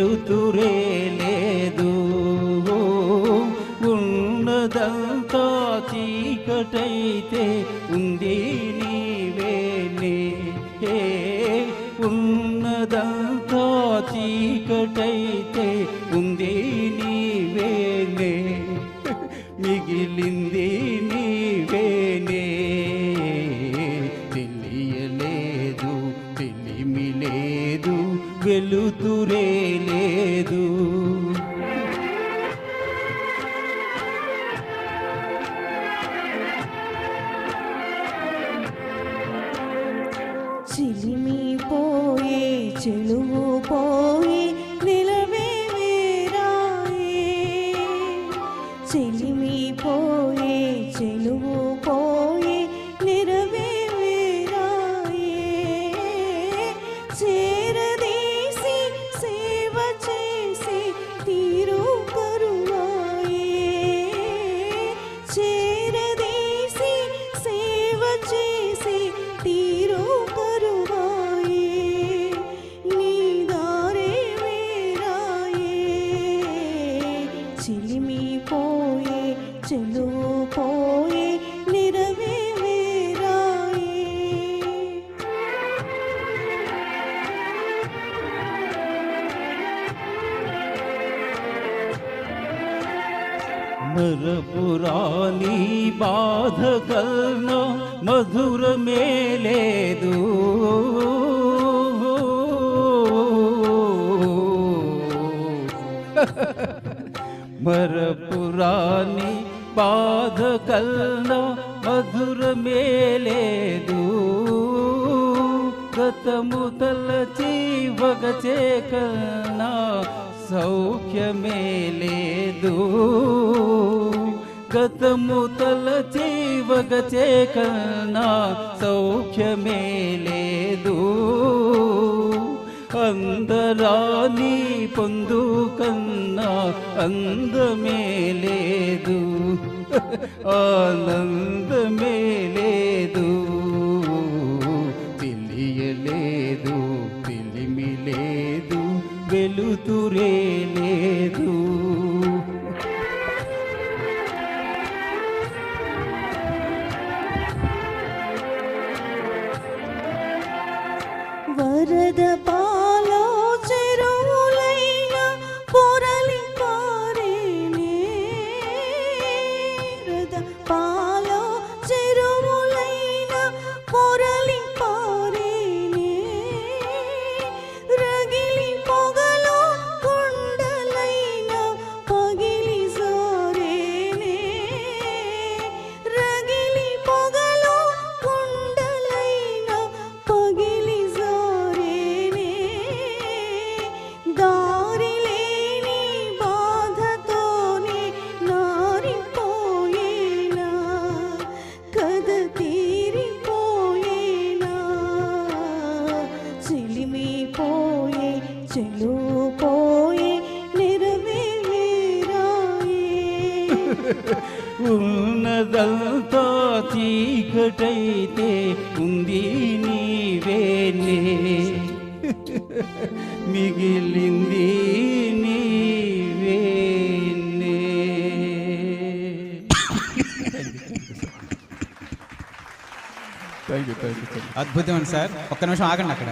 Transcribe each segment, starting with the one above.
వెలుతురే లేదు, ఉన్నదంతా చీకటైతే ఉంది నీవేనే, ఉన్నదంతా చీకటైతే ఉంది నీవేనే, మిగిలింది నీవేనే. తెలియలేదు, తెలిమి లేదు, వెలుతురే లేదు. చిలిమి పోయే చెలువు పోయి నిలవే వేరాయే, చిలిమి పోయే చెలువు పోయి నిలవే వేరాయే, చేరదీసి సేవ చేసి తీరు కరువాయే, చేరదీసి సేవ చేసి తీరు చిలిమి పోయే చెలువు పోయే నిరవే వేరాయే. మరపురాని బాధ కన్నా మధురమే లేదు, మరపురాని బాధ కన్నా మధురమే లేదు, గతము తలచి వగచే కన్నా సౌఖ్యమే లేదు, గతము తలచి వగచే కన్నా సౌఖ్యమే లేదు, అందరాని పొందు కన్నా అందమే లేదు, ఆనందమే లేదు. తెలియలేదు, తెలిమి లేదు, వెలుతురే లేదు. వరద పాలో చెరువులైన పొరలి పారేనే, వరద పాలో చెరువులైన పొరలి పారేనే, రగిలి పొగలో కుండలైన పగిలి సారేనే, రగిలి పొగలో కుండలైన పగిలి దారి లేని బాధతోనే నారిపోయేనా, కథ తీరిపోయేనా, చిలిమి పోయే చెలువు పోయే నిరవే వేరాయే. ఉన్నదంతా చీకటైతే ఉంది నీవేనే, మిగిలింది నీవేనే. అద్భుతం సార్. ఒక్క నిమిషం ఆగండి అక్కడ.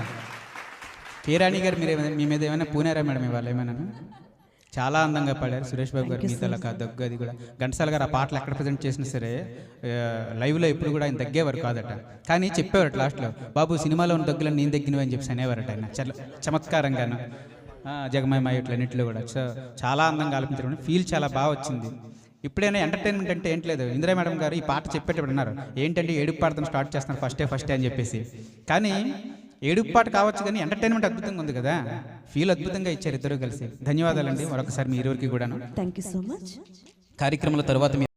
కేరాణి గారు మీరు మీ మీద ఏమైనా పూనారా మేడం ఇవాళ ఏమైనా? చాలా అందంగా పాడారు సురేష్ బాబు గారు. మీ తలక దగ్గు అది కూడా ఘంటసాల గారు ఆ పాటలు ఎక్కడ ప్రజెంట్ చేసినా సరే లైవ్లో ఎప్పుడు కూడా ఆయన దగ్గేవారు కాదట, కానీ చెప్పేవారట లాస్ట్లో, బాబు సినిమాలో ఉన్న దగ్గులను నేను దగ్గినవి అని చెప్పి అనేవారట ఆయన. చమత్కారంగాను జగమయమాయ ఇట్లన్నింటిలో కూడా చాలా అందంగా ఆలపించారు. ఫీల్ చాలా బాగా వచ్చింది. ఇప్పుడైనా ఎంటర్టైన్మెంట్ అంటే ఏంటి లేదు. ఇందిరా మేడం గారు ఈ పాట చెప్పేటప్పుడు అన్నారు ఏంటంటే ఏడుపు పాటతో స్టార్ట్ చేస్తున్నారు ఫస్టే అని చెప్పేసి, కానీ ఏడుపు పాట కావచ్చు కానీ ఎంటర్టైన్మెంట్ అద్భుతంగా ఉంది కదా. ఫీల్ అద్భుతంగా ఇచ్చారు ఇద్దరు కలిసి. ధన్యవాదాలండి మరొకసారి మీ ఇరువురికి కూడా. Thank you so much. కార్యక్రమాల తర్వాత